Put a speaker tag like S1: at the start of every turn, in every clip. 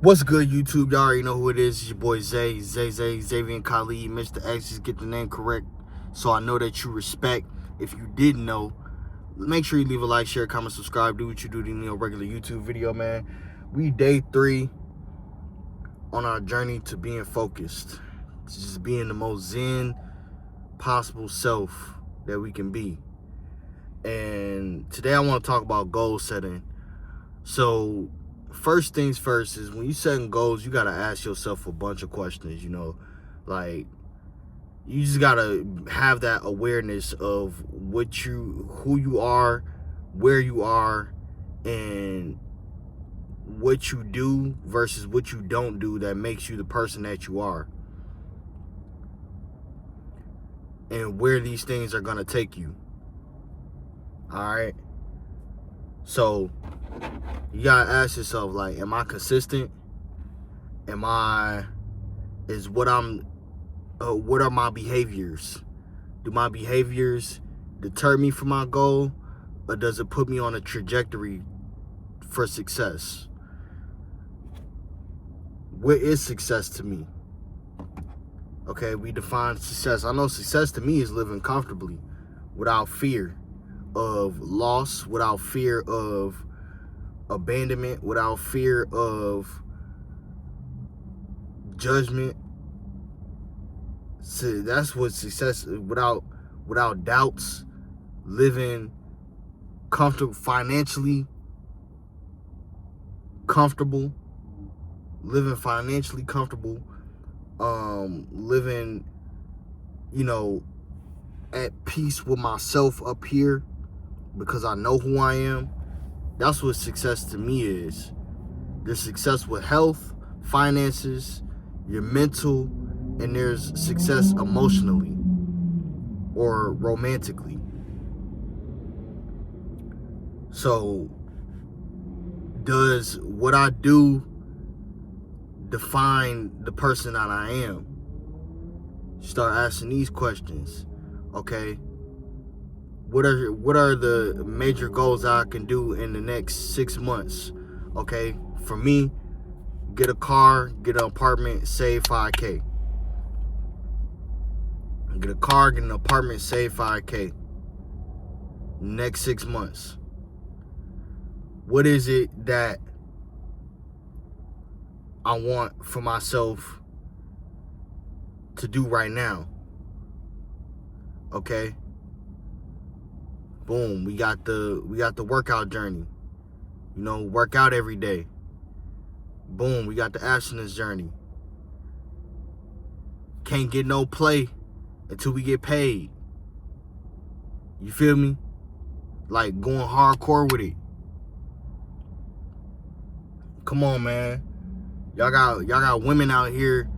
S1: What's good, YouTube? Y'all already know who it is. It's your boy Xavier Khalid. Mr. X, just get the name correct so I know that you respect. If you didn't know, make sure you leave a like, share, comment, subscribe. Do what you do to a regular YouTube video, man. We day 3 on our journey to being focused. To just being the most zen possible self that we can be. And today I want to talk about goal setting. So first things first is when you setting goals, you got to ask yourself a bunch of questions, like you just got to have that awareness of who you are, where you are, and what you do versus what you don't do that makes you the person that you are, and where these things are going to take you. All right. So you gotta ask yourself, like, am I consistent? What are my behaviors? Do my behaviors deter me from my goal, or does it put me on a trajectory for success? What is success to me? Okay, we define success. I know success to me is living comfortably without fear of loss, without fear of abandonment, without fear of judgment. So that's what success is. Without doubts, living comfortable, living financially comfortable, living, at peace with myself up here because I know who I am. That's what success to me is. There's success with health, finances, your mental, and there's success emotionally or romantically. So, does what I do define the person that I am? Start asking these questions. Okay, what are the major goals I can do in the next 6 months? Okay, for me, get a car, get an apartment, save $5K. Get a car, get an apartment, save $5K. Next 6 months. What is it that I want for myself to do right now? Okay. Boom, we got the workout journey. Work out every day. Boom, we got the abstinence journey. Can't get no play until we get paid. You feel me? Like going hardcore with it. Come on, man. Y'all got women out here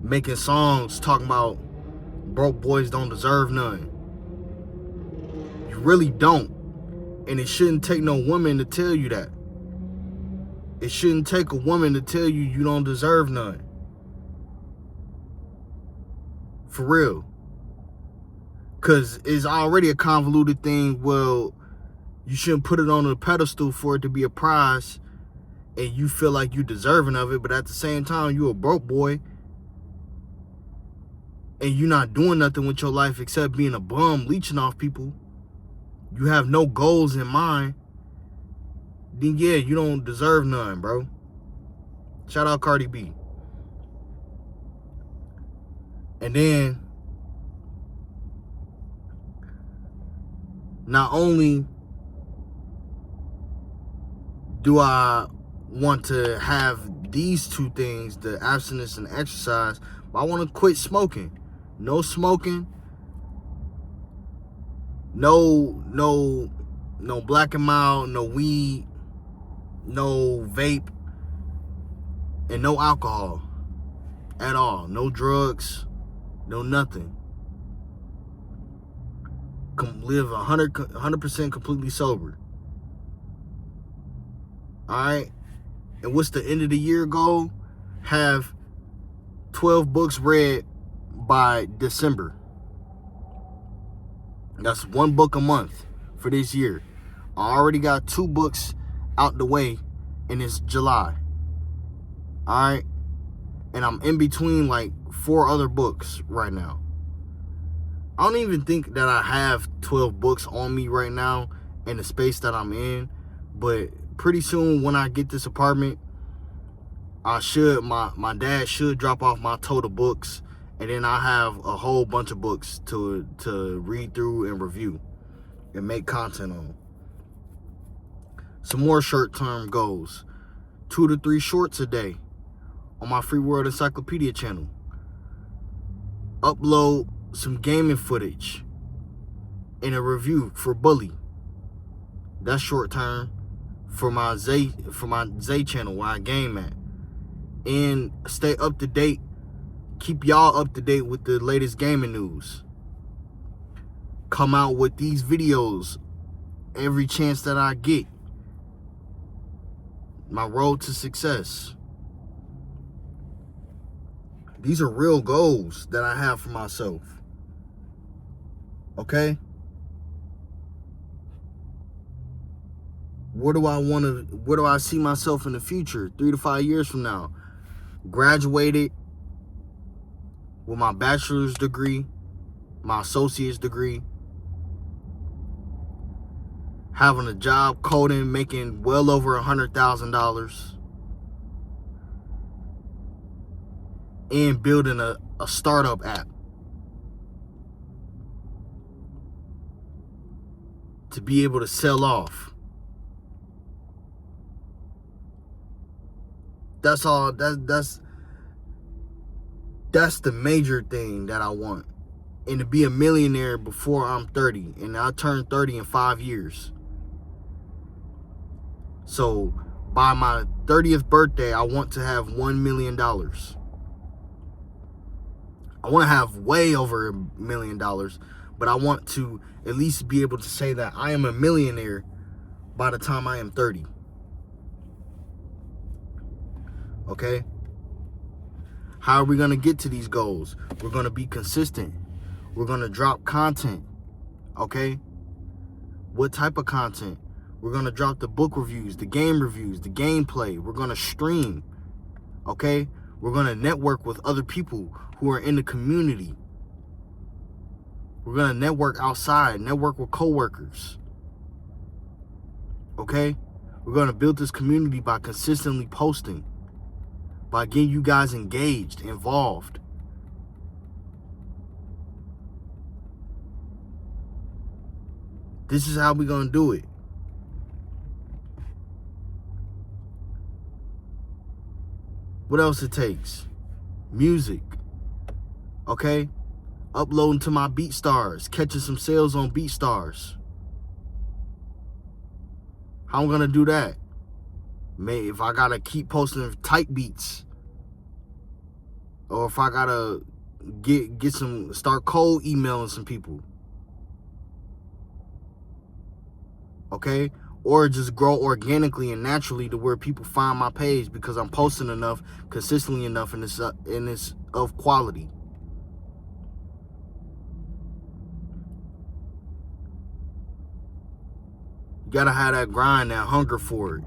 S1: making songs talking about broke boys don't deserve none. You really don't. And it shouldn't take no woman to tell you that. It shouldn't take a woman to tell you you don't deserve none. For real. Because it's already a convoluted thing. Well, you shouldn't put it on a pedestal for it to be a prize and you feel like you deserving of it, but at the same time, you a broke boy and you're not doing nothing with your life except being a bum, leeching off people. You have no goals in mind. Then yeah, you don't deserve none, bro. Shout out Cardi B. And then, not only do I want to have these two things, the abstinence and exercise, but I want to quit smoking. No smoking. No Black and Mild, no weed, no vape, and no alcohol at all. No drugs, no nothing. Live 100% completely sober. All right. And what's the end of the year goal? Have 12 books read by December. That's 1 book a month for this year. I already got 2 books out the way, and it's July. All right. And I'm in between like 4 other books right now. I don't even think that I have 12 books on me right now in the space that I'm in. But pretty soon when I get this apartment, my dad should drop off my total books, and then I have a whole bunch of books to read through and review and make content on. Some more short-term goals. 2 to 3 shorts a day on my Free World Encyclopedia channel. Upload some gaming footage in a review for Bully. That's short term for my Zay channel where I game at. And stay up to date. Keep y'all up to date with the latest gaming news. Come out with these videos every chance that I get. My road to success. These are real goals that I have for myself. Okay? Where do I see myself in the future? 3 to 5 years from now. Graduated with my bachelor's degree, my associate's degree. Having a job coding, making well over $100,000. And building a startup app to be able to sell off. That's all. That's the major thing that I want. And to be a millionaire before I'm 30. And I turn 30 in 5 years. So by my 30th birthday, I want to have $1 million. I want to have way over $1 million, but I want to at least be able to say that I am a millionaire by the time I am 30. Okay? How are we going to get to these goals? We're going to be consistent. We're going to drop content. Okay? What type of content? We're going to drop the book reviews, the game reviews, the gameplay. We're going to stream. Okay? We're going to network with other people who are in the community. We're going to network outside, network with coworkers. Okay? We're going to build this community by consistently posting, by getting you guys engaged, involved. This is how we're going to do it. What else it takes? Music. Okay? Uploading to my BeatStars. Catching some sales on BeatStars. How I'm going to do that? If I got to keep posting tight beats. Or if I got to start cold emailing some people. Okay? Or just grow organically and naturally to where people find my page because I'm posting enough, consistently enough, and it's of quality. You gotta have that grind, that hunger for it.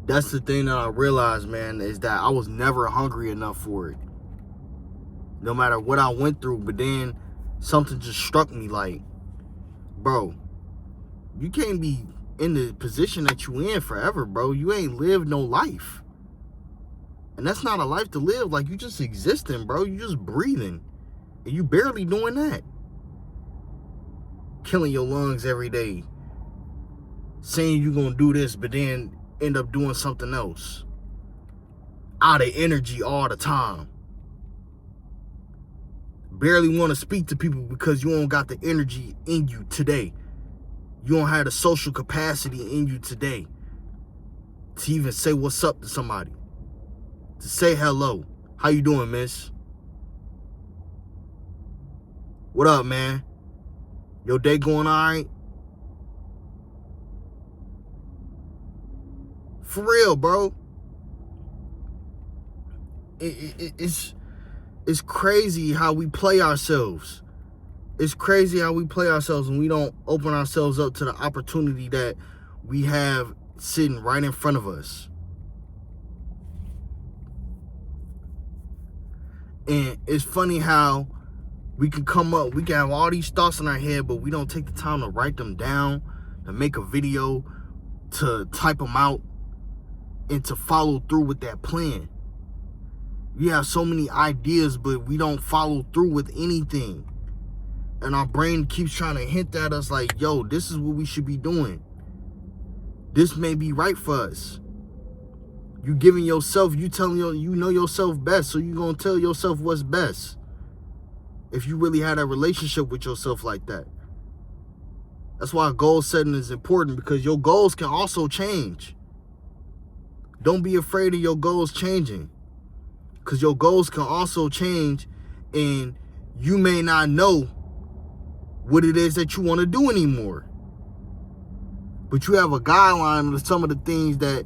S1: That's the thing that I realized, man, is that I was never hungry enough for it. No matter what I went through, but then something just struck me like, bro, you can't be in the position that you in forever, bro. You ain't lived no life. And that's not a life to live. Like, you just existing, bro. You just breathing. And you barely doing that. Killing your lungs every day. Saying you gonna do this, but then end up doing something else. Out of energy all the time. Barely want to speak to people because you don't got the energy in you today. You don't have the social capacity in you today to even say what's up to somebody. To say hello. How you doing, miss? What up, man? Your day going all right? For real, bro. It's crazy how we play ourselves. It's crazy how we play ourselves and we don't open ourselves up to the opportunity that we have sitting right in front of us. And it's funny how we can have all these thoughts in our head, but we don't take the time to write them down, to make a video, to type them out, and to follow through with that plan. We have so many ideas, but we don't follow through with anything. And our brain keeps trying to hint at us like, yo, this is what we should be doing. This may be right for us. You giving yourself, you telling you know yourself best, so you gonna tell yourself what's best. If you really had a relationship with yourself like that. That's why goal setting is important, because your goals can also change. Don't be afraid of your goals changing, because your goals can also change, and you may not know what it is that you want to do anymore. But you have a guideline of some of the things that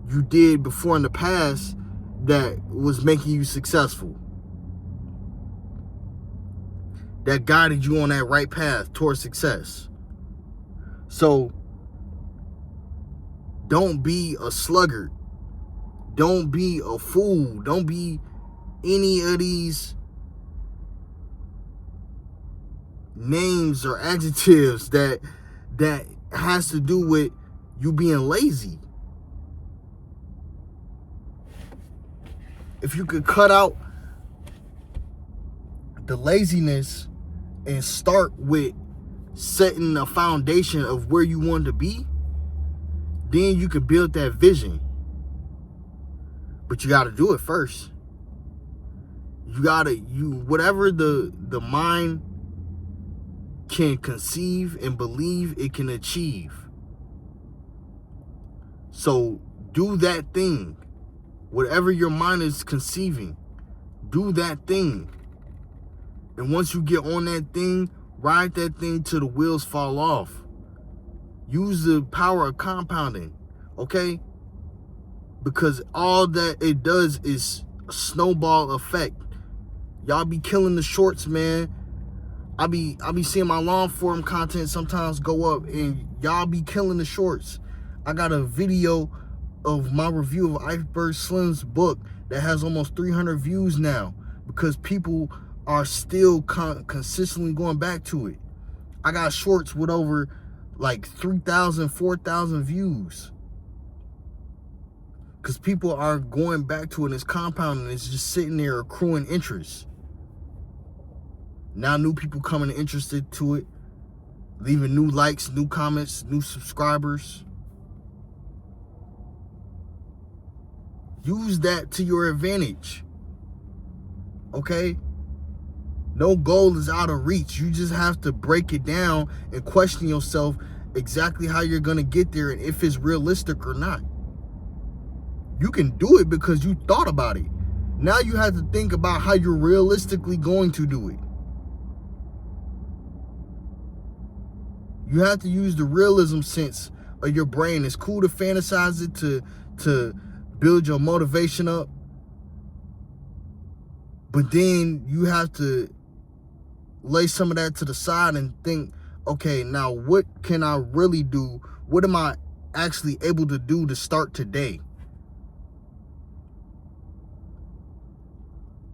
S1: you did before in the past that was making you successful, that guided you on that right path towards success. So don't be a sluggard. Don't be a fool. Don't be any of these names or adjectives that has to do with you being lazy. If you could cut out the laziness and start with setting a foundation of where you want to be, then you can build that vision. But you got to do it first. Whatever the mind can conceive and believe, it can achieve. So do that thing. Whatever your mind is conceiving, do that thing. And once you get on that thing, ride that thing till the wheels fall off. Use the power of compounding, okay? Because all that it does is a snowball effect. Y'all be killing the shorts, man. I be seeing my long form content sometimes go up, and y'all be killing the shorts. I got a video of my review of Iceberg Slim's book that has almost 300 views now, because people are still consistently going back to it. I got shorts with over like 3,000, 4,000 views, because people are going back to it, and it's compounding. It's just sitting there accruing interest. Now new people coming interested to it, leaving new likes, new comments, new subscribers. Use that to your advantage, okay? No goal is out of reach. You just have to break it down and question yourself exactly how you're going to get there and if it's realistic or not. You can do it because you thought about it. Now you have to think about how you're realistically going to do it. You have to use the realism sense of your brain. It's cool to fantasize it, to build your motivation up. But then you have to lay some of that to the side and think, okay, now what can I really do? What am I actually able to do to start today?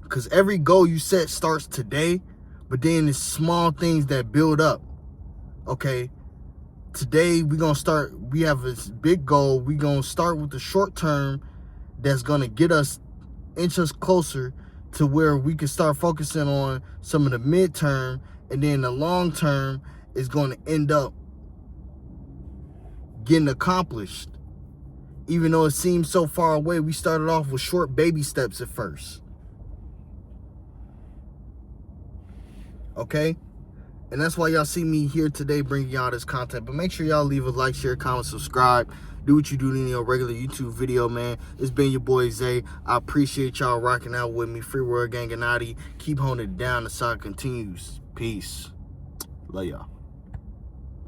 S1: Because every goal you set starts today, but then it's small things that build up. Okay, today we have this big goal. We're going to start with the short term that's going to inch us closer to where we can start focusing on some of the midterm, and then the long term is going to end up getting accomplished. Even though it seems so far away, we started off with short baby steps at first. Okay? And that's why y'all see me here today bringing y'all this content. But make sure y'all leave a like, share, comment, subscribe. Do what you do in your regular YouTube video, man. It's been your boy Zay. I appreciate y'all rocking out with me. Free World Ganganati. Keep holding it down. The saga continues. Peace. Love y'all.